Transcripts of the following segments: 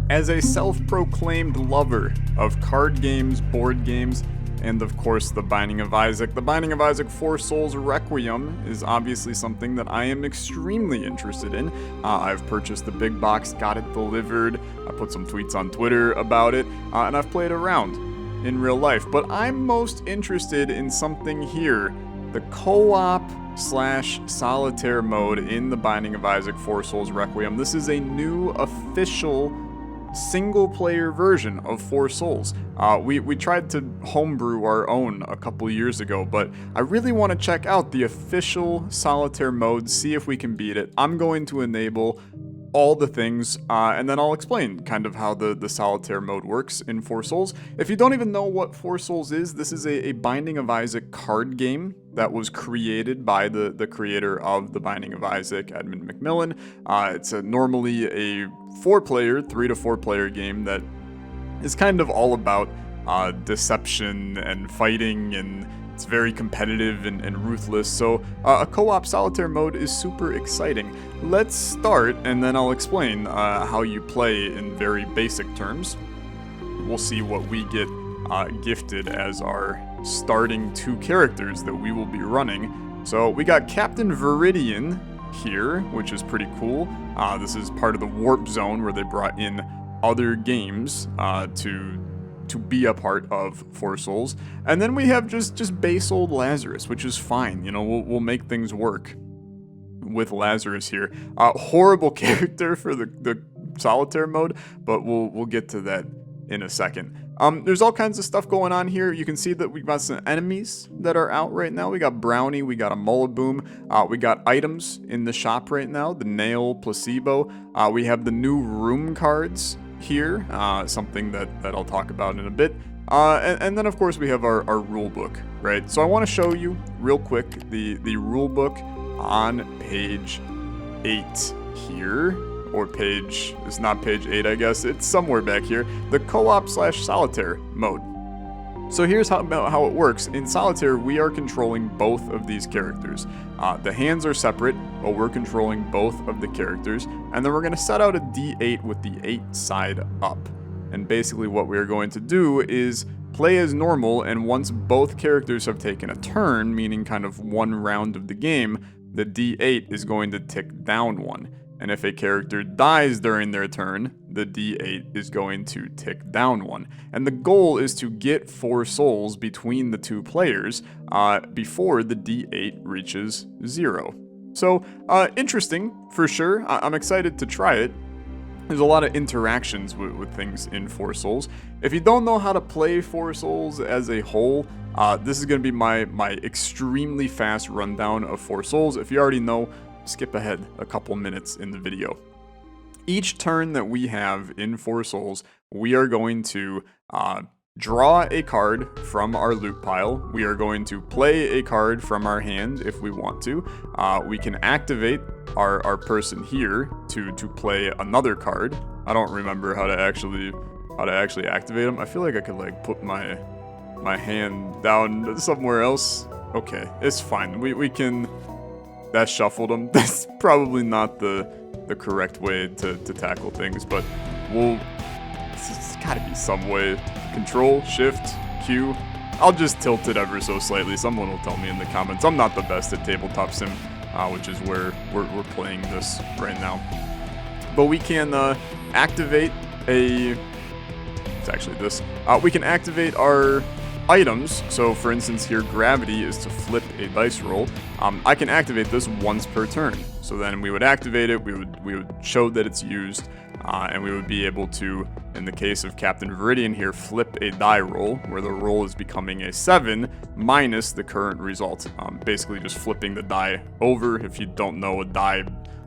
As a self-proclaimed lover of card games, board games, and of course the Binding of Isaac 4 Souls Requiem is obviously something that I am extremely interested in. I've purchased the big box, got it delivered, I put some tweets on Twitter about it, and I've played around in real life. But I'm most interested in something here, the co-op / solitaire mode in the Binding of Isaac 4 Souls Requiem. This is a new official single-player version of 4 Souls. We tried to homebrew our own a couple years ago, but I really want to check out the official solitaire mode, see if we can beat it. I'm going to enable all the things, and then I'll explain kind of how the solitaire mode works in 4 Souls. If you don't even know what 4 Souls is, this is a Binding of Isaac card game that was created by the creator of the Binding of Isaac, Edmund McMillan. It's normally a 3 to 4 player game that is kind of all about deception and fighting, and it's very competitive and ruthless. So a co-op solitaire mode is super exciting. Let's start, and then I'll explain how you play in very basic terms. We'll see what we get gifted as our starting 2 characters that we will be running. So we got Captain Viridian here, which is pretty cool. This is part of the Warp Zone, where they brought in other games to be a part of 4 Souls. And then we have just base old Lazarus, which is fine. You know, we'll make things work with Lazarus here. Horrible character for the solitaire mode, but we'll get to that in a second. There's all kinds of stuff going on here. You can see that we've got some enemies that are out right now. We got Brownie, we got a Mullaboom, we got items in the shop right now, the Nail Placebo. We have the new room cards here, something that I'll talk about in a bit. And then of course we have our rule book, right? So I want to show you real quick the rule book on page 8 here. Or page, it's not page 8, I guess, it's somewhere back here, the co-op / solitaire mode. So here's how it works. In solitaire, we are controlling both of these characters. The hands are separate, but we're controlling both of the characters, and then we're going to set out a D8 with the 8 side up. And basically what we're going to do is play as normal, and once both characters have taken a turn, meaning kind of one round of the game, the D8 is going to tick down 1. And if a character dies during their turn, the D8 is going to tick down 1. And the goal is to get 4 souls between the 2 players before the D8 reaches 0. So, interesting, for sure. I'm excited to try it. There's a lot of interactions with things in 4 Souls. If you don't know how to play 4 Souls as a whole, this is going to be my extremely fast rundown of 4 Souls. If you already know, skip ahead a couple minutes in the video. Each turn that we have in 4 Souls, we are going to draw a card from our loot pile. We are going to play a card from our hand if we want to. We can activate our person here to play another card. I don't remember how to actually activate them. I feel like I could like put my hand down somewhere else. Okay, it's fine. We can. That shuffled them. That's probably not the correct way to tackle things, but it's gotta be some way. Control, Shift, Q. I'll just tilt it ever so slightly. Someone will tell me in the comments. I'm not the best at tabletop sim, which is where we're playing this right now. But we can activate it's actually this. We can activate our items. So for instance here, gravity is to flip a dice roll. I can activate this once per turn. So then we would activate it, we would show that it's used, and we would be able to, in the case of Captain Viridian here, flip a die roll, where the roll is becoming a 7 minus the current result. Basically just flipping the die over. If you don't know a die,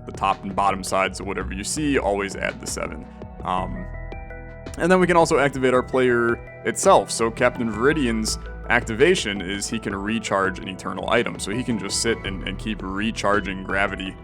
the top and bottom sides of whatever you see, always add the 7. And then we can also activate our player itself. So Captain Viridian's activation is he can recharge an eternal item. So he can just sit and keep recharging gravity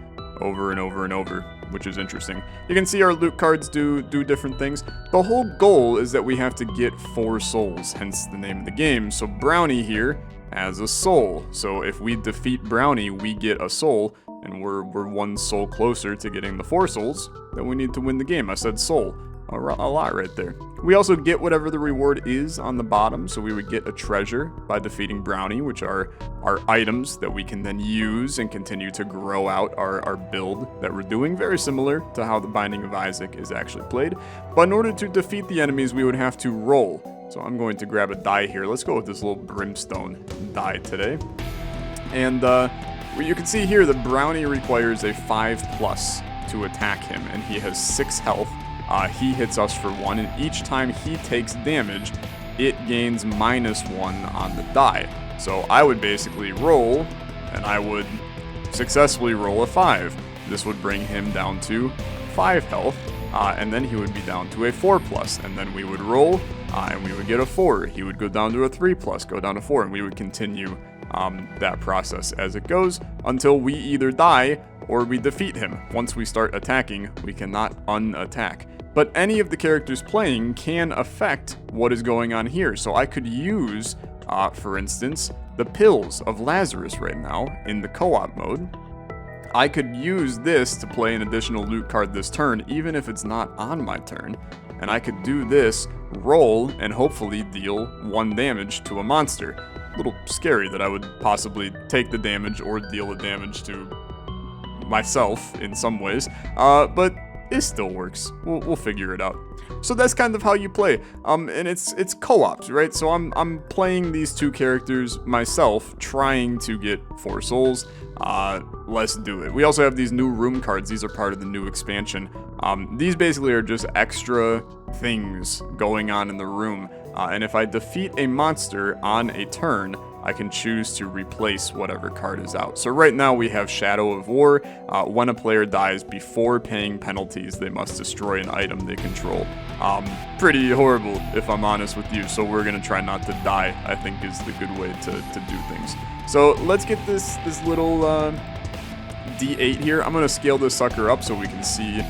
over and over and over, which is interesting. You can see our loot cards do different things. The whole goal is that we have to get 4 souls, hence the name of the game. So Brownie here as a soul. So if we defeat Brownie, we get a soul, and we're one soul closer to getting the 4 souls that we need to win the game. I said soul a lot right there. We also get whatever the reward is on the bottom, so we would get a treasure by defeating Brownie, which are our items that we can then use and continue to grow out our build that we're doing, very similar to how the Binding of Isaac is actually played. But in order to defeat the enemies, we would have to roll. So I'm going to grab a die here. Let's go with this little brimstone die today. And you can see here the Brownie requires a 5+ to attack him, and he has 6 health. He hits us for 1, and each time he takes damage, it gains -1 on the die. So I would basically roll, and I would successfully roll a 5. This would bring him down to 5 health, and then he would be down to a 4+, and then we would roll, and we would get a 4. He would go down to a 3+, go down to 4, and we would continue that process as it goes until we either die or we defeat him. Once we start attacking, we cannot unattack. But any of the characters playing can affect what is going on here. So I could use, for instance, the pills of Lazarus right now in the co-op mode. I could use this to play an additional loot card this turn, even if it's not on my turn. And I could do this, roll, and hopefully deal 1 damage to a monster. A little scary that I would possibly take the damage or deal the damage to myself in some ways, but it still works. We'll figure it out. So that's kind of how you play, and it's co-ops, right? So I'm playing these 2 characters myself, trying to get 4 souls. Let's do it. We also have these new room cards. These are part of the new expansion. These basically are just extra things going on in the room, and if I defeat a monster on a turn, I can choose to replace whatever card is out. So right now we have Shadow of War. When a player dies before paying penalties, they must destroy an item they control. Pretty horrible, if I'm honest with you. So we're gonna try not to die, I think is the good way to do things. So let's get this little D8 here. I'm gonna scale this sucker up so we can see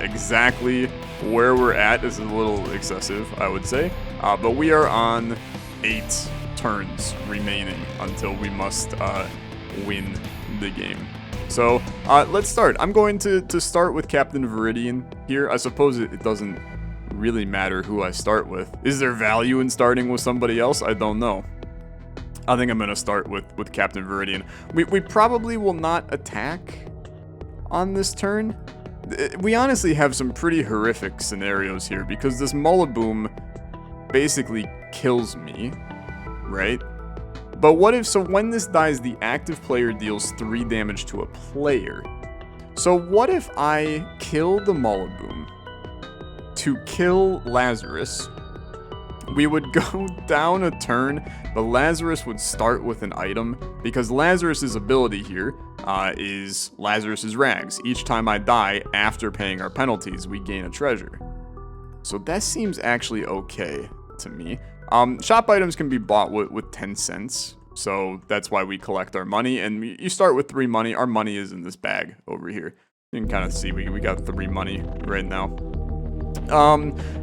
exactly where we're at. This is a little excessive, I would say. But we are on 8 turns remaining until we must win the game. So let's start. I'm going to start with Captain Viridian here. I suppose it doesn't really matter who I start with. Is there value in starting with somebody else? I don't know. I think I'm going to start with Captain Viridian. We probably will not attack on this turn. We honestly have some pretty horrific scenarios here because this Mullaboom basically kills me, right? But what if, so when this dies, the active player deals 3 damage to a player. So what if I kill the Mullaboom to kill Lazarus? We would go down a turn, but Lazarus would start with an item because Lazarus's ability here is Lazarus's Rags. Each time I die after paying our penalties, we gain a treasure. So that seems actually okay to me. Shop items can be bought with 10 cents, so that's why we collect our money, and you start with 3 money. Our money is in this bag over here. You can kind of see we got 3 money right now.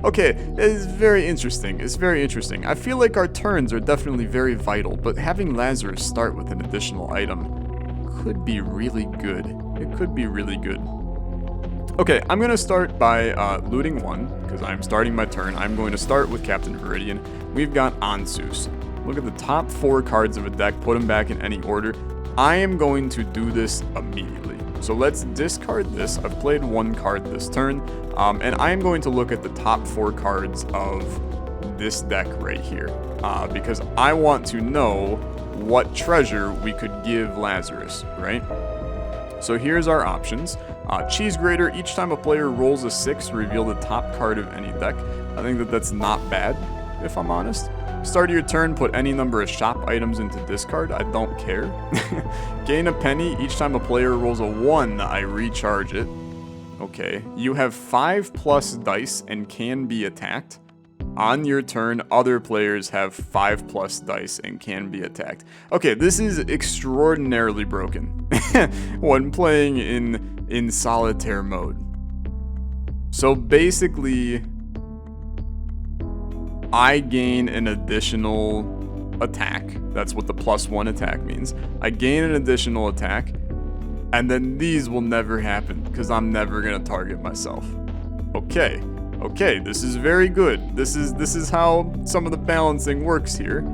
Okay, it's very interesting. It's very interesting. I feel like our turns are definitely very vital, but having Lazarus start with an additional item could be really good. It could be really good. Okay, I'm going to start by looting 1, because I'm starting my turn. I'm going to start with Captain Viridian. We've got Ansus. Look at the top 4 cards of a deck, put them back in any order. I am going to do this immediately. So let's discard this. I've played 1 card this turn, and I am going to look at the top 4 cards of this deck right here, because I want to know what treasure we could give Lazarus, right? So here's our options. Cheese Grater, each time a player rolls a 6, reveal the top card of any deck. I think that's not bad, if I'm honest. Start of your turn, put any number of shop items into discard. I don't care. Gain a penny, each time a player rolls a 1, I recharge it. Okay, you have 5+ dice and can be attacked. On your turn, other players have 5+ dice and can be attacked. Okay, this is extraordinarily broken when playing in solitaire mode. So basically, I gain an additional attack. That's what the +1 attack means. I gain an additional attack, and then these will never happen because I'm never gonna target myself. Okay, this is very good. This is how some of the balancing works here.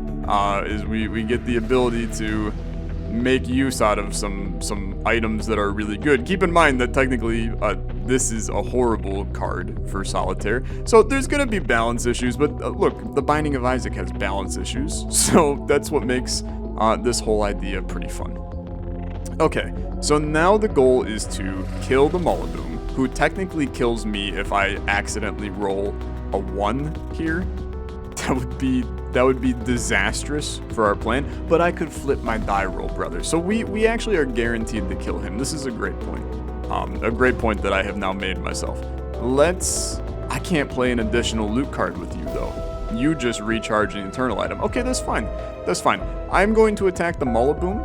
Is we get the ability to make use out of some items that are really good. Keep in mind that technically this is a horrible card for Solitaire, so there's gonna be balance issues, but look, the Binding of Isaac has balance issues, so that's what makes this whole idea pretty fun. Okay, so now the goal is to kill the Moliboom, who technically kills me if I accidentally roll a 1 here. That would be disastrous for our plan, but I could flip my die roll, brother. So we actually are guaranteed to kill him. This is a great point. A great point that I have now made myself. I can't play an additional loot card with you, though. You just recharge an eternal item. Okay, that's fine. That's fine. I'm going to attack the Moliboom.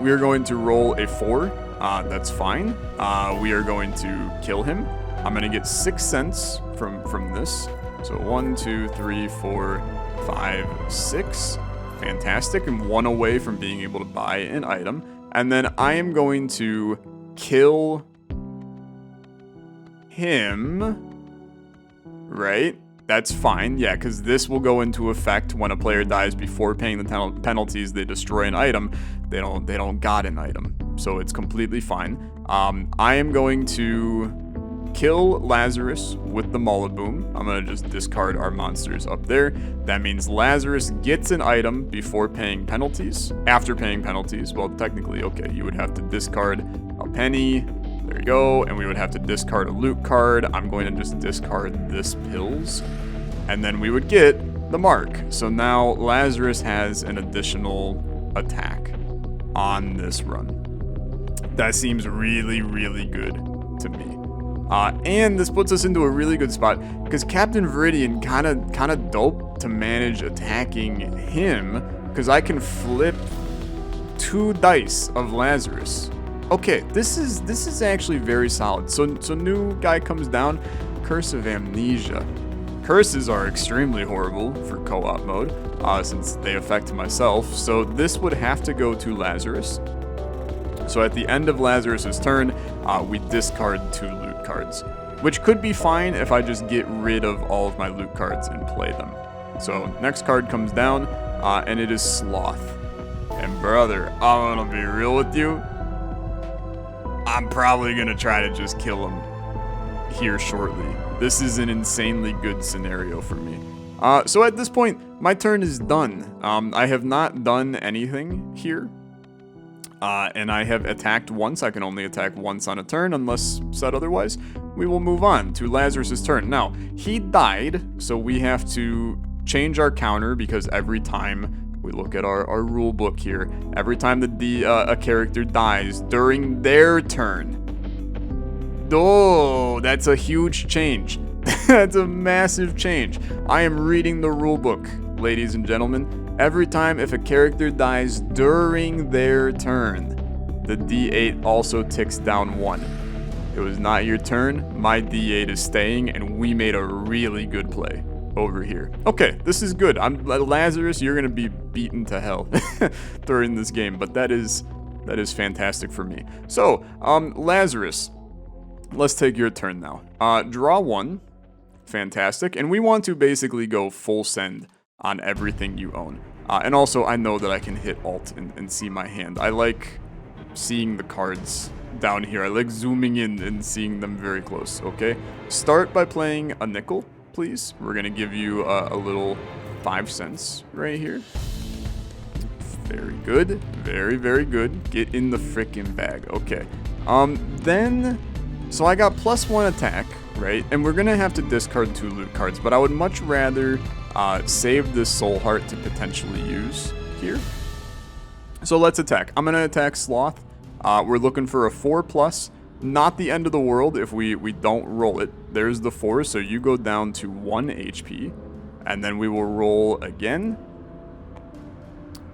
We are going to roll a 4. That's fine. We are going to kill him. I'm going to get 6 cents from this. So 1, 2, 3, 4, 5, 6. Fantastic. I'm 1 away from being able to buy an item. And then I am going to kill him. Right? That's fine. Yeah, because this will go into effect when a player dies before paying the penalties. They destroy an item. They don't got an item. So it's completely fine. I am going to kill Lazarus with the Moliboom. I'm going to just discard our monsters up there. That means Lazarus gets an item before paying penalties. After paying penalties, well, technically, okay, you would have to discard a penny. There you go. And we would have to discard a loot card. I'm going to just discard this pills. And then we would get the mark. So now Lazarus has an additional attack on this run. That seems really, really good to me. And this puts us into a really good spot because Captain Viridian kind of dope to manage attacking him because I can flip 2 dice of Lazarus. Okay, this is actually very solid. So new guy comes down, Curse of Amnesia. Curses are extremely horrible for co-op mode since they affect myself. So this would have to go to Lazarus. So at the end of Lazarus's turn, we discard 2 loot cards, which could be fine if I just get rid of all of my loot cards and play them. So next card comes down, and it is Sloth. And brother, I'm gonna be real with you. I'm probably gonna try to just kill him here shortly. This is an insanely good scenario for me. So at this point, my turn is done. I have not done anything here. And I have attacked once. I can only attack once on a turn unless said otherwise. We will move on to Lazarus's turn. Now, he died, so we have to change our counter because every time we look at our rule book here, every time a character dies during their turn. Oh, that's a huge change. That's a massive change. I am reading the rule book, ladies and gentlemen. Every time if a character dies during their turn, the D8 also ticks down 1. It was not your turn, my D8 is staying, and we made a really good play over here. Okay, this is good. Lazarus, you're gonna be beaten to hell during this game, but that is fantastic for me. So, Lazarus, let's take your turn now. Draw 1. Fantastic. And we want to basically go full send on everything you own. And also, I know that I can hit Alt and see my hand. I like seeing the cards down here. I like zooming in and seeing them very close, okay? Start by playing a nickel, please. We're going to give you a little 5 cents right here. Very good. Very, very good. Get in the frickin' bag. Okay. So I got +1 attack, right? And we're going to have to discard 2 loot cards, but I would much rather save this soul heart to potentially use here. So let's attack. I'm going to attack Sloth. We're looking for a 4+. Not the end of the world if we don't roll it. There's the 4, so you go down to 1 HP. And then we will roll again.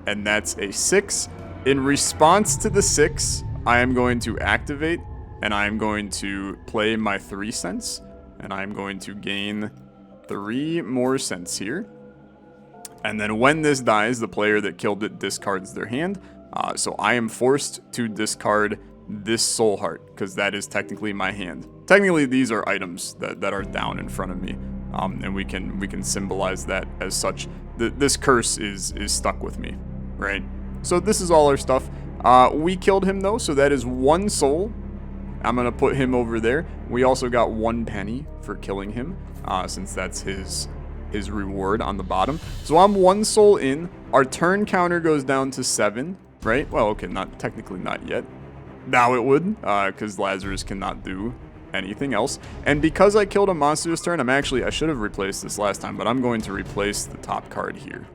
And that's a 6. In response to the 6, I am going to activate. And I'm going to play my 3 cents. And I'm going to gain 3 more cents here. And then when this dies, the player that killed it discards their hand. So I am forced to discard this soul heart, because that is technically my hand. Technically, these are items that are down in front of me. And we can symbolize that as such. This curse is stuck with me, right? So this is all our stuff. We killed him though, so that is 1 soul. I'm gonna put him over there. We also got 1 penny for killing him, since that's his reward on the bottom. So I'm 1 soul in. Our turn counter goes down to 7, right? Well, okay, technically not yet. Now it would, because Lazarus cannot do anything else. And because I killed a monster this turn, I should have replaced this last time, but I'm going to replace the top card here.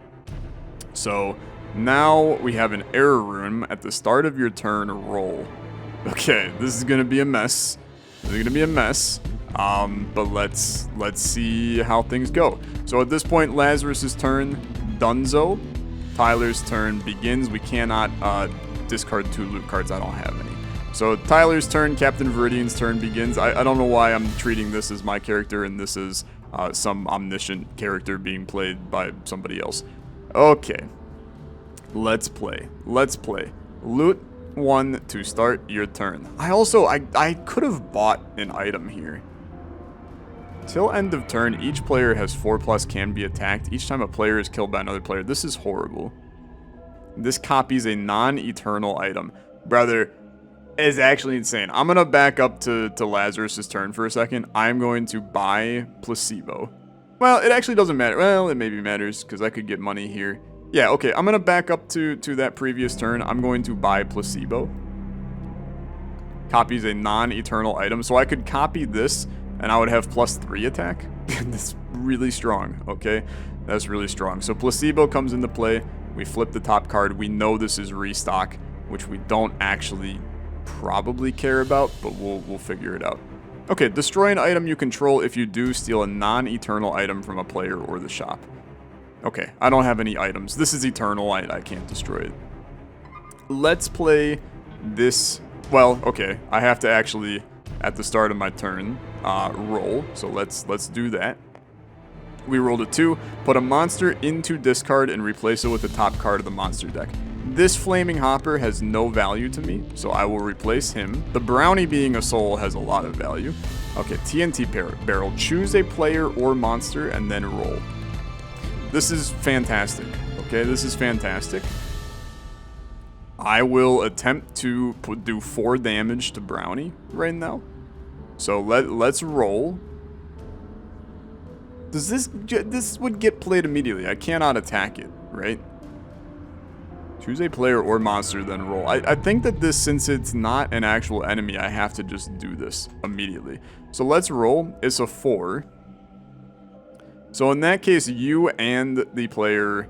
So now we have an error rune. At the start of your turn, roll. Okay, this is gonna be a mess. But let's see how things go. So at this point, Lazarus's turn, Dunzo. Tyler's turn begins. We cannot discard 2 loot cards. I don't have any. So Tyler's turn, Captain Viridian's turn begins. I don't know why I'm treating this as my character and this is some omniscient character being played by somebody else. Okay. Let's play. Loot 1 to start your turn. I could have bought an item here. Till end of turn, each player has 4+ can be attacked each time a player is killed by another player. This is horrible. This copies a non-eternal item. Brother, is actually insane. I'm gonna back up to Lazarus's turn for a second. I'm going to buy placebo. Well, it actually doesn't matter. Well, it maybe matters because I could get money here. Yeah, okay, I'm gonna back up to that previous turn. I'm going to buy placebo. Copies a non-eternal item. So I could copy this and I would have +3 attack. That's really strong, okay? That's really strong. So placebo comes into play. We flip the top card. We know this is restock, which we don't actually probably care about, but we'll figure it out. Okay, destroy an item you control. If you do, steal a non-eternal item from a player or the shop. Okay, I don't have any items. This is eternal. I can't destroy it. Let's play this. Well, okay, I have to actually, at the start of my turn, roll. So let's do that. We rolled a 2, put a monster into discard and replace it with the top card of the monster deck. This flaming hopper has no value to me, so I will replace him. The brownie being a soul has a lot of value. Okay, TNT barrel. Choose a player or monster and then roll. This is fantastic. Okay, this is fantastic. I will attempt to do 4 damage to brownie right now. So let's roll. Does this would get played immediately? I cannot attack it, right? Choose a player or monster, then roll. I think that this, since it's not an actual enemy, I have to just do this immediately. So let's roll. It's a 4. So in that case, you and the player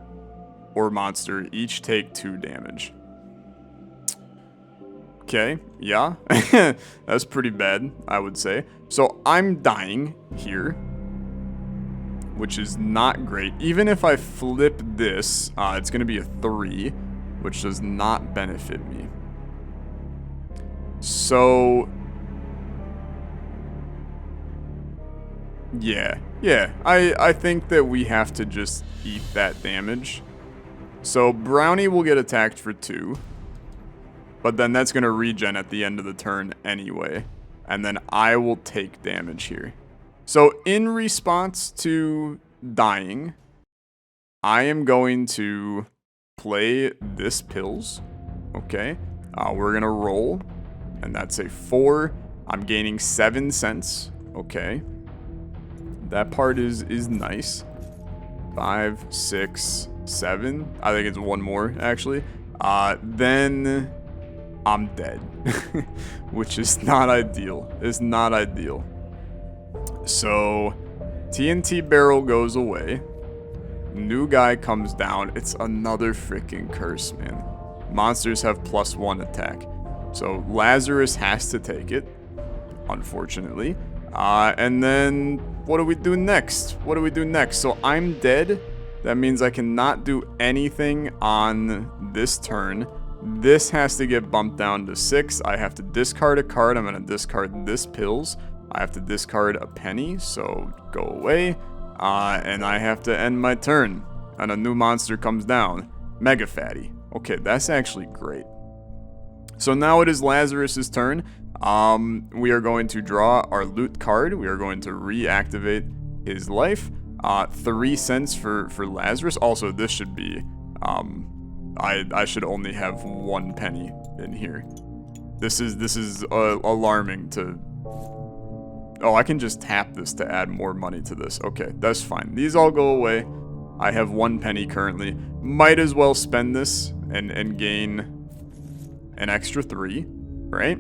or monster each take 2 damage. Okay, yeah. That's pretty bad, I would say. So I'm dying here, which is not great. Even if I flip this, it's going to be a 3, which does not benefit me. So, yeah, I think that we have to just eat that damage. So brownie will get attacked for 2, but then that's going to regen at the end of the turn anyway, and then I will take damage here. So in response to dying, I am going to play this pills. Okay, we're going to roll, and that's a 4. I'm gaining 7 cents. Okay, that part is nice. 5, 6, 7. I think it's 1 more, actually. Then I'm dead, which is not ideal. It's not ideal. So TNT barrel goes away. New guy comes down. It's another freaking curse, man. Monsters have +1 attack. So Lazarus has to take it, unfortunately. And then what do we do next? So I'm dead. That means I cannot do anything on this turn. This has to get bumped down to 6. I have to discard a card. I'm going to discard this pills. I have to discard a penny, so go away. And I have to end my turn. and a new monster comes down. Mega Fatty. Okay, that's actually great. So now it is Lazarus's turn. We are going to draw our loot card. We are going to reactivate his life. 3 cents for Lazarus. Also, this should be, I should only have 1 penny in here. This is alarming to... Oh, I can just tap this to add more money to this. Okay, that's fine. These all go away. I have 1 penny currently. Might as well spend this and gain an extra 3, right?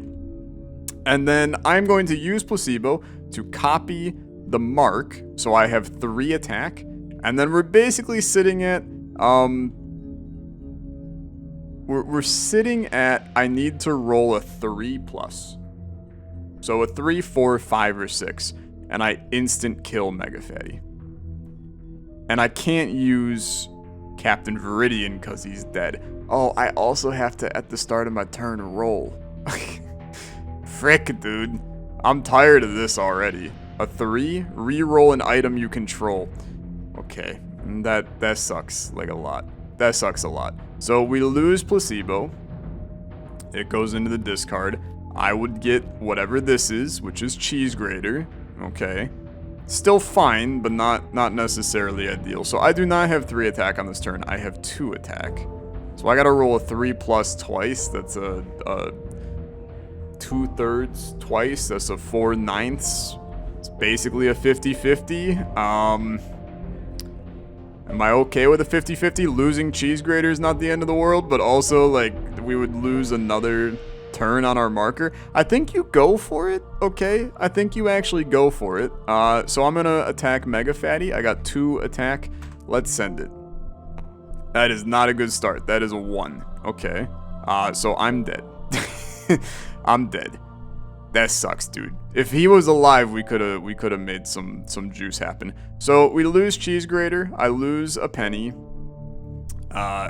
And then I'm going to use Placebo to copy the mark, so I have 3 attack. And then we're basically sitting at, we're sitting at, I need to roll a 3+. So a 3, 4, 5, or 6, and I instant kill Mega Fatty. And I can't use Captain Viridian because he's dead. Oh, I also have to, at the start of my turn, roll. Frick, dude. I'm tired of this already. A 3, re-roll an item you control. Okay, that sucks, like, a lot. That sucks a lot. So we lose Placebo. It goes into the discard. I would get whatever this is, which is Cheese Grater. Okay. Still fine, but not necessarily ideal. So I do not have 3 attack on this turn. I have 2 attack. So I gotta roll a 3+ twice. That's a 2/3 twice. That's a 4/9. It's basically a 50-50. Am I okay with a 50-50? Losing Cheese Grater is not the end of the world, but also, like, we would lose another turn on our marker. I think you go for it, okay? I think you actually go for it. So I'm gonna attack Mega Fatty. I got 2 attack. Let's send it. That is not a good start. That is a 1. Okay. So I'm dead. I'm dead. That sucks, dude. If he was alive, we could have made some juice happen. So we lose Cheese Grater. I lose a penny.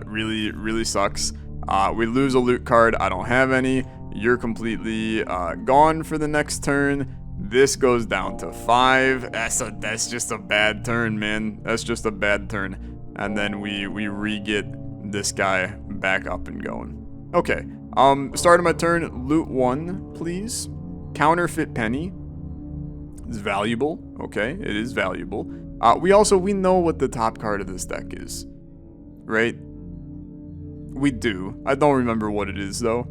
Really sucks. We lose a loot card. I don't have any. You're completely gone for the next turn. This goes down to 5. That's just a bad turn, man. That's just a bad turn. And then we re-get this guy back up and going. Okay. Start of my turn. Loot 1, please. Counterfeit penny. It's valuable. Okay, it is valuable. We know what the top card of this deck is, right? We do. I don't remember what it is, though.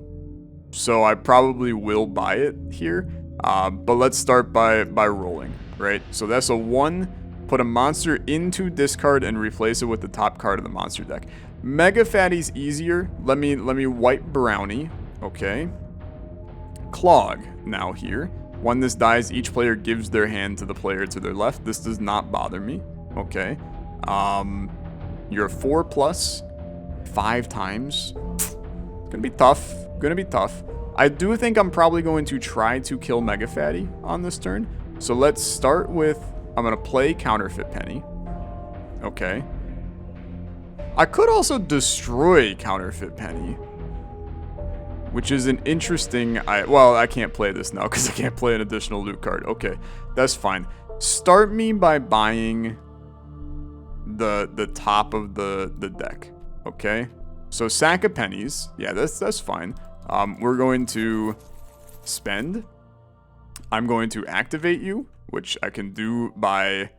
So I probably will buy it here. But let's start by rolling, right? So that's a 1. Put a monster into discard and replace it with the top card of the monster deck. Mega Fatty's easier. Let me white brownie. Okay. Clog now here. When this dies, each player gives their hand to the player to their left. This does not bother me. Okay. You're 4+. 5 times. It's gonna be tough. Gonna be tough. I do think I'm probably going to try to kill Mega Fatty on this turn. So let's start with, I'm gonna play Counterfeit Penny. Okay. I could also destroy Counterfeit Penny, which is an interesting... well, I can't play this now because I can't play an additional loot card. Okay, that's fine. Start me by buying the top of the deck. Okay, so sack of pennies. Yeah, that's fine. We're going to spend. I'm going to activate you, which I can do by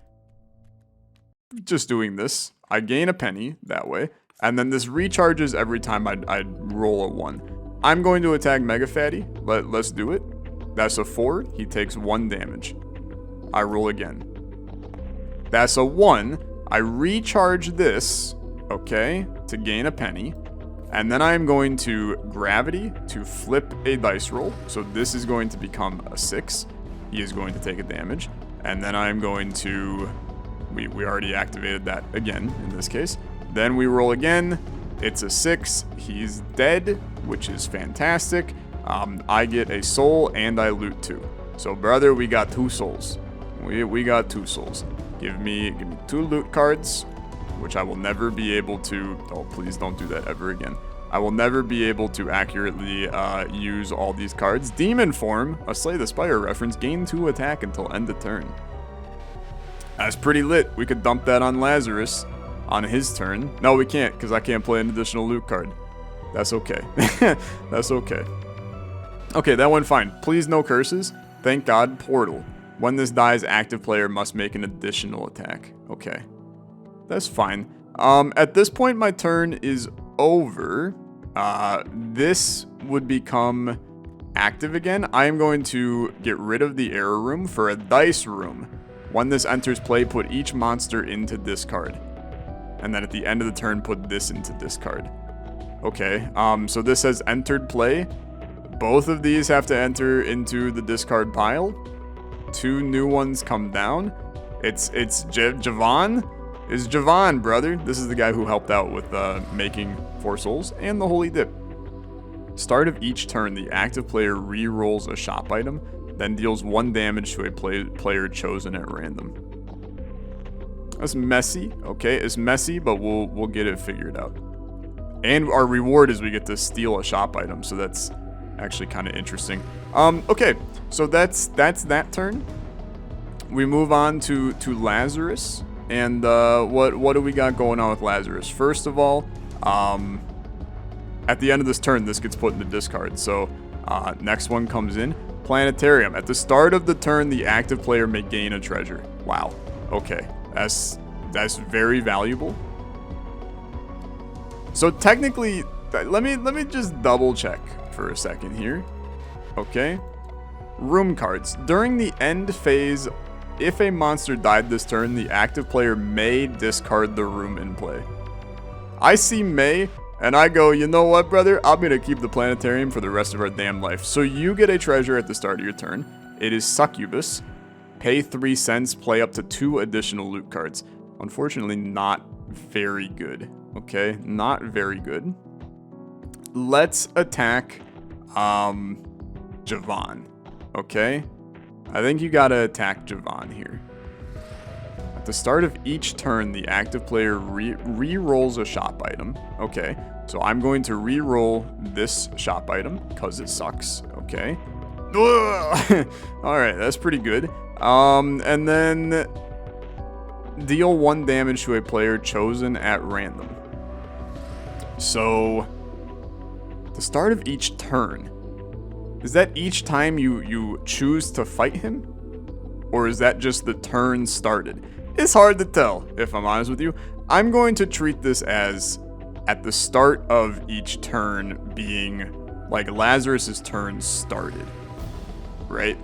just doing this. I gain a penny that way, and then this recharges every time I roll a 1. I'm going to attack Mega Fatty. Let's do it. That's a 4. He takes 1 damage. I roll again. That's a 1. I recharge this, okay, to gain a penny. And then I'm going to Gravity to flip a dice roll. So this is going to become a 6. He is going to take a damage. And then I'm going to... We already activated that again in this case. Then we roll again. It's a 6. He's dead, which is fantastic. I get a soul and I loot 2. So brother, we got 2 souls. We got 2 souls. Give me 2 loot cards, which I will never be able to... Oh, please don't do that ever again. I will never be able to accurately use all these cards. Demon Form, a Slay the Spire reference, gain 2 attack until end of turn. That's pretty lit. We could dump that on Lazarus. on his turn. No, we can't, because I can't play an additional loot card. That's okay. That's okay. Okay, that went fine. Please, no curses. Thank God. Portal. When this dies, active player must make an additional attack. Okay. That's fine. At this point, my turn is over. This would become active again. I am going to get rid of the error room for a dice room. When this enters play, put each monster into discard. And then at the end of the turn, put this into discard. Okay, so this has entered play. Both of these have to enter into the discard pile. 2 new ones come down. It's Javon. It's Javon, brother. This is the guy who helped out with making 4 souls and the Holy Dip. Start of each turn, the active player re-rolls a shop item, then deals 1 damage to a player chosen at random. That's messy. Okay, it's messy, but we'll get it figured out. And our reward is we get to steal a shop item, so that's actually kind of interesting. Okay, so that's that turn. We move on to Lazarus, and what do we got going on with Lazarus? First of all, at the end of this turn, this gets put into discard. So next one comes in, Planetarium. At the start of the turn, the active player may gain a treasure. Wow. Okay, that's very valuable. So technically, let me just double check for a second here. Okay. Room cards. During the end phase, if a monster died this turn, the active player may discard the room in play. I see may, and I go, you know what, brother? I'm going to keep the planetarium for the rest of our damn life. So you get a treasure at the start of your turn. It is Succubus. Pay 3 cents, play up to 2 additional loot cards. Unfortunately, not very good. Okay, not very good. Let's attack Javon. Okay? I think you gotta attack Javon here. At the start of each turn, the active player re-rolls a shop item. Okay, so I'm going to re-roll this shop item because it sucks. Okay. Alright, that's pretty good. And then deal 1 damage to a player chosen at random. So, the start of each turn, is that each time you choose to fight him? Or is that just the turn started? It's hard to tell, if I'm honest with you. I'm going to treat this as at the start of each turn being like Lazarus's turn started, right?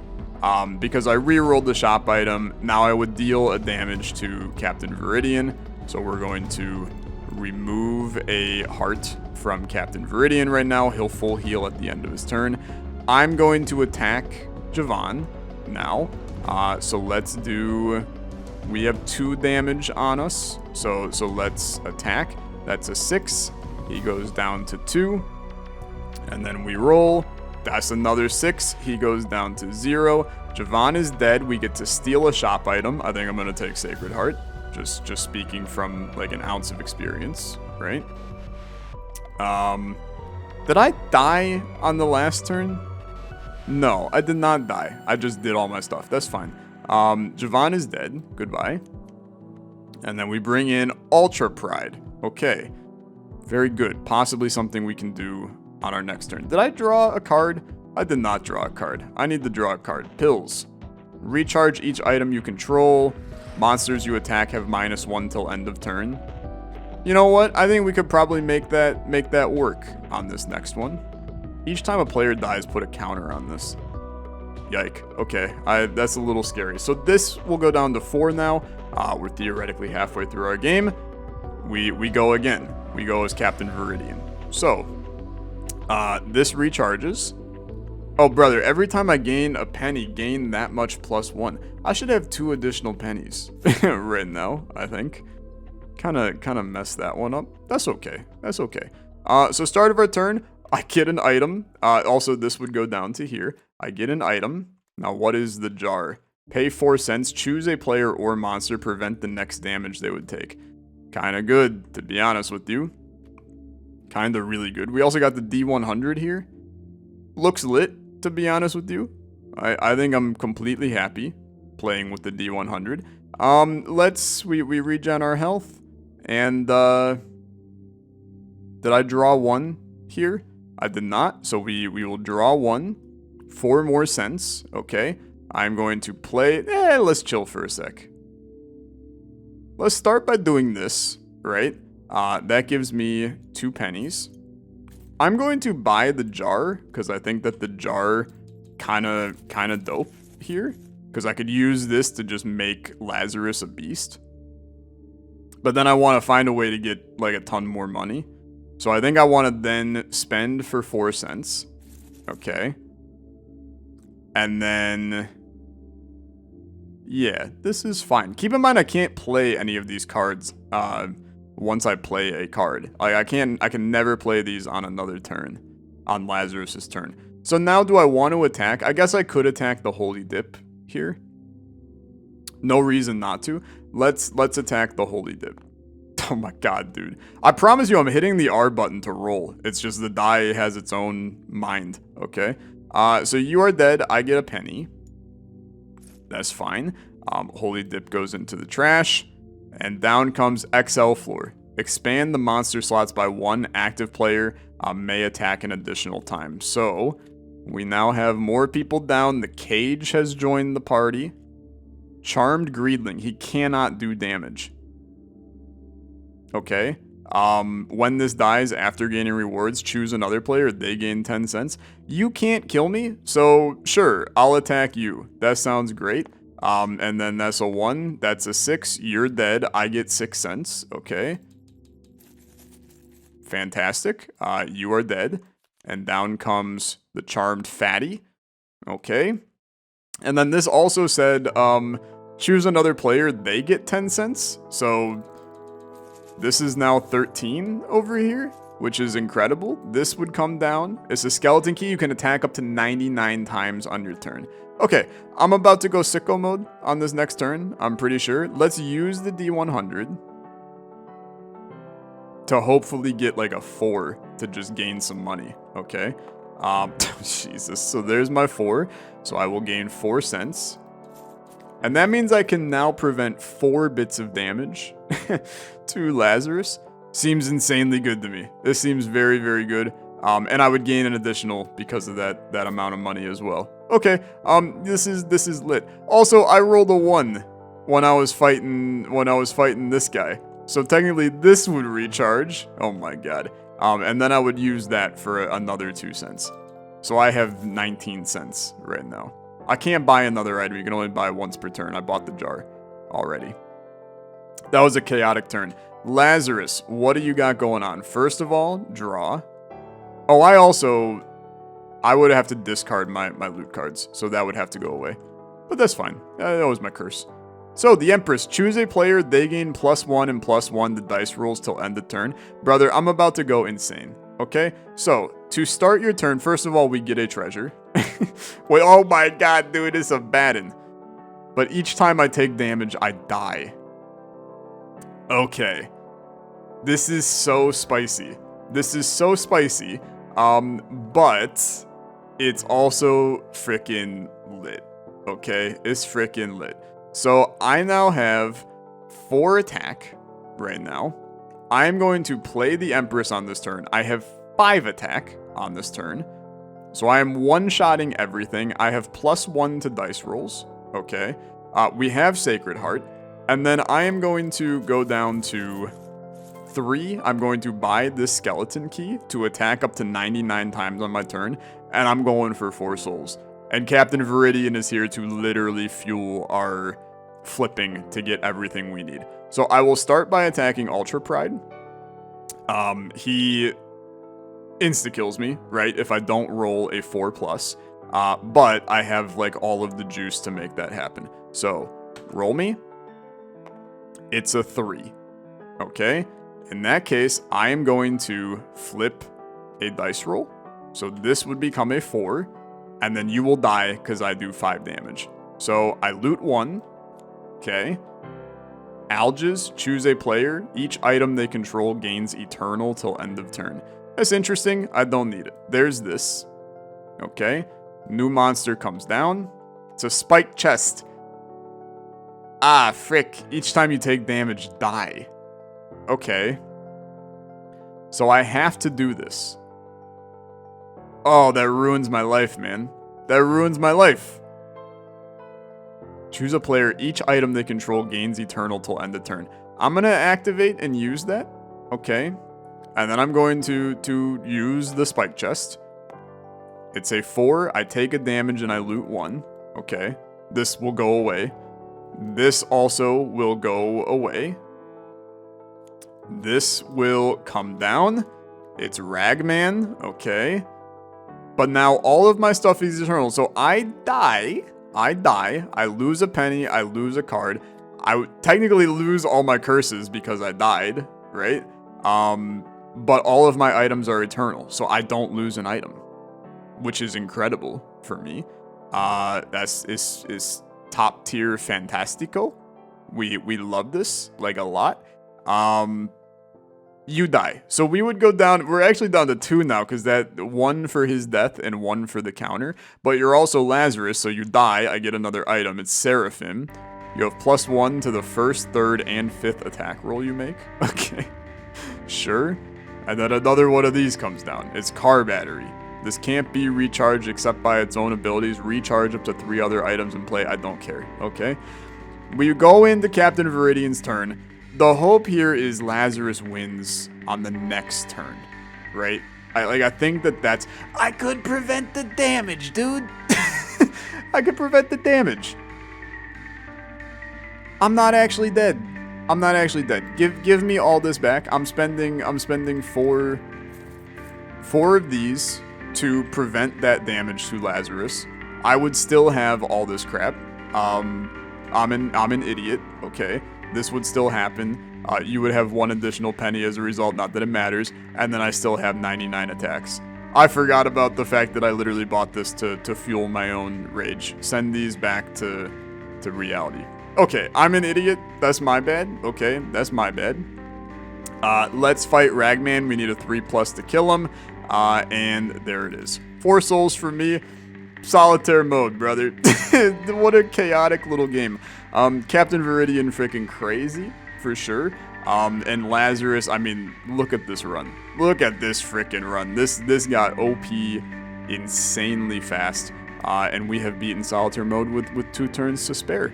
Because I re-rolled the shop item, now I would deal a damage to Captain Viridian. So we're going to remove a heart from Captain Viridian right now. He'll full heal at the end of his turn. I'm going to attack Javon now. So let's do... We have 2 damage on us. So let's attack. That's a 6. He goes down to 2. And then we roll. That's another 6. He goes down to 0. Javon is dead. We get to steal a shop item. I think I'm going to take Sacred Heart. Just speaking from like an ounce of experience, right? Did I die on the last turn? No, I did not die. I just did all my stuff. That's fine. Javon is dead. Goodbye. And then we bring in Ultra Pride. Okay. Very good. Possibly something we can do on our next turn. Did I draw a card? I did not draw a card. I need to draw a card. Pills. Recharge each item you control. Monsters you attack have -1 till end of turn. You know what? I think we could probably make that work on this next one. Each time a player dies, put a counter on this. Yike. Okay, that's a little scary. So this will go down to 4 now. We're theoretically halfway through our game. We go again. We go as Captain Viridian. So, this recharges. Oh, brother, every time I gain a penny, gain that much +1. I should have 2 additional pennies right now, I think. Kind of messed that one up. That's okay. That's okay. So start of our turn, I get an item. Also, this would go down to here. I get an item. Now, what is the jar? Pay 4 cents, choose a player or monster, prevent the next damage they would take. Kind of good, to be honest with you. Kind of really good. We also got the D100 here. Looks lit, to be honest with you. I think I'm completely happy playing with the D100. We regen our health, And, did I draw 1 here? I did not, so we will draw 1. 4 more cents, okay. I'm going to play, let's chill for a sec. Let's start by doing this, right? That gives me 2 pennies. I'm going to buy the jar, because I think that the jar kind of dope here. Because I could use this to just make Lazarus a beast. But then I want to find a way to get, like, a ton more money. So I think I want to then spend for 4 cents. Okay. And then... yeah, this is fine. Keep in mind I can't play any of these cards once I play a card. Like, I can never play these on another turn. On Lazarus's turn. So now do I want to attack? I guess I could attack the Holy Dip here. No reason not to. Let's attack the Holy Dip. Oh my god, dude. I promise you I'm hitting the R button to roll. It's just the die has its own mind, okay? So you are dead. I get a penny. That's fine. Holy Dip goes into the trash. And down comes XL Floor. Expand the monster slots by 1 active player may attack an additional time. So, we now have more people down. The Cage has joined the party. Charmed Greedling. He cannot do damage. Okay. When this dies after gaining rewards, choose another player. They gain 10 cents. You can't kill me, so sure, I'll attack you. That sounds great. And then that's a 1. That's a 6. You're dead. I get 6 cents. Okay. Fantastic. You are dead. And down comes the Charmed Fatty. Okay. And then this also said, choose another player. They get 10 cents. So... this is now 13 over here, which is incredible. This would come down. It's a skeleton key. You can attack up to 99 times on your turn. Okay, I'm about to go sicko mode on this next turn, I'm pretty sure. Let's use the D100 to hopefully get like a 4 to just gain some money, okay? Jesus, so there's my 4. So I will gain 4 cents. And that means I can now prevent 4 bits of damage to Lazarus. Seems insanely good to me. This seems very, very good. And I would gain an additional because of that amount of money as well. Okay, this is lit. Also, I rolled a 1 when I was fighting this guy. So technically this would recharge. Oh my god. And then I would use that for another 2 cents. So I have 19 cents right now. I can't buy another item. You can only buy once per turn. I bought the jar already. That was a chaotic turn. Lazarus, what do you got going on? First of all, draw. Oh, I would have to discard my loot cards, so that would have to go away. But that's fine. That was my curse. So, the Empress. Choose a player. They gain +1 and +1 to dice rolls till end of turn. Brother, I'm about to go insane. Okay? So, to start your turn, first of all, we get a treasure. Wait, oh my god, dude, it's a baddin'. But each time I take damage, I die. Okay. This is so spicy. This is so spicy. But it's also freaking lit. Okay? It's freaking lit. So I now have 4 attack right now. I'm going to play the Empress on this turn. I have 5 attack on this turn. So I am one-shotting everything. I have +1 to dice rolls. Okay. We have Sacred Heart. And then I am going to go down to 3. I'm going to buy this skeleton key to attack up to 99 times on my turn. And I'm going for 4 souls. And Captain Viridian is here to literally fuel our flipping to get everything we need. So I will start by attacking Ultra Pride. He insta-kills me, right, if I don't roll a 4+. But I have, like, all of the juice to make that happen. So, roll me. It's a 3. Okay? In that case, I am going to flip a dice roll. So this would become a 4. And then you will die because I do 5 damage. So I loot 1. Okay. Alges, choose a player. Each item they control gains eternal till end of turn. That's interesting. I don't need it. There's this. Okay. New monster comes down. It's a spiked chest. Ah, frick. Each time you take damage, die. Okay. So I have to do this. Oh, that ruins my life, man. That ruins my life. Choose a player. Each item they control gains eternal till end of turn. I'm going to activate and use that. Okay. And then I'm going to use the spike chest. It's a 4. I take a damage and I loot 1. Okay. This will go away. This also will go away. This will come down. It's Ragman. Okay. But now all of my stuff is eternal. So I die. I lose a penny. I lose a card. I would technically lose all my curses because I died, right? But all of my items are eternal. So I don't lose an item, which is incredible for me. Is top tier fantastico. We love this like a lot. You die. So we would go down. We're actually down to 2 now because that 1 for his death and 1 for the counter. But you're also Lazarus, so you die. I get another item. It's Seraphim. You have +1 to the 1st, 3rd, and 5th attack roll you make. Okay. Sure. And then another one of these comes down. It's Car Battery. This can't be recharged except by its own abilities. Recharge up to 3 other items in play. I don't care. Okay. We go into Captain Viridian's turn. The hope here is Lazarus wins on the next turn, right? I think that's... I could prevent the damage, dude. I could prevent the damage. I'm not actually dead. I'm not actually dead. Give me all this back. I'm spending 4 of these to prevent that damage to Lazarus. I would still have all this crap. I'm an idiot. Okay. This would still happen. You would have 1 additional penny as a result, not that it matters, and then I still have 99 attacks. I forgot about the fact that I literally bought this to fuel my own rage. Send these back to reality. Okay, I'm an idiot. That's my bad. Okay, that's my bad. Let's fight Ragman. We need a 3+ to kill him, and there it is. 4 souls for me. Solitaire mode, brother. What a chaotic little game. Captain Viridian freaking crazy, for sure. And Lazarus, I mean, look at this run. Look at this freaking run. This got OP insanely fast. And we have beaten Solitaire mode with 2 turns to spare.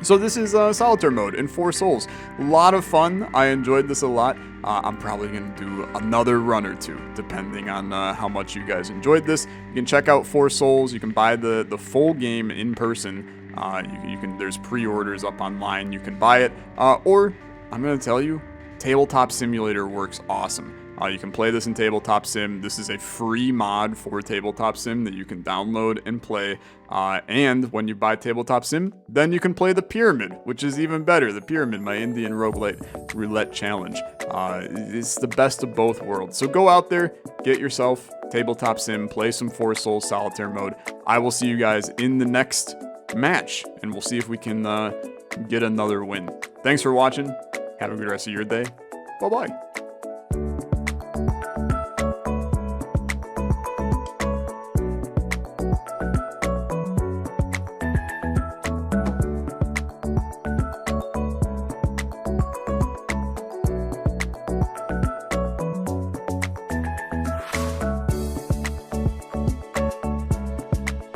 So this is Solitaire mode in 4 souls. A lot of fun. I enjoyed this a lot. I'm probably going to do another run or 2, depending on how much you guys enjoyed this. You can check out 4 souls. You can buy the full game in person. You can. There's pre-orders up online. You can buy it. Or, I'm going to tell you, Tabletop Simulator works awesome. You can play this in Tabletop Sim. This is a free mod for Tabletop Sim that you can download and play. And when you buy Tabletop Sim, then you can play the Pyramid, which is even better. The Pyramid, my Indian roguelite roulette challenge. It's the best of both worlds. So go out there, get yourself Tabletop Sim, play some 4 Souls Solitaire mode. I will see you guys in the next match, and we'll see if we can get another win. Thanks for watching. Have a good rest of your day. Bye-bye.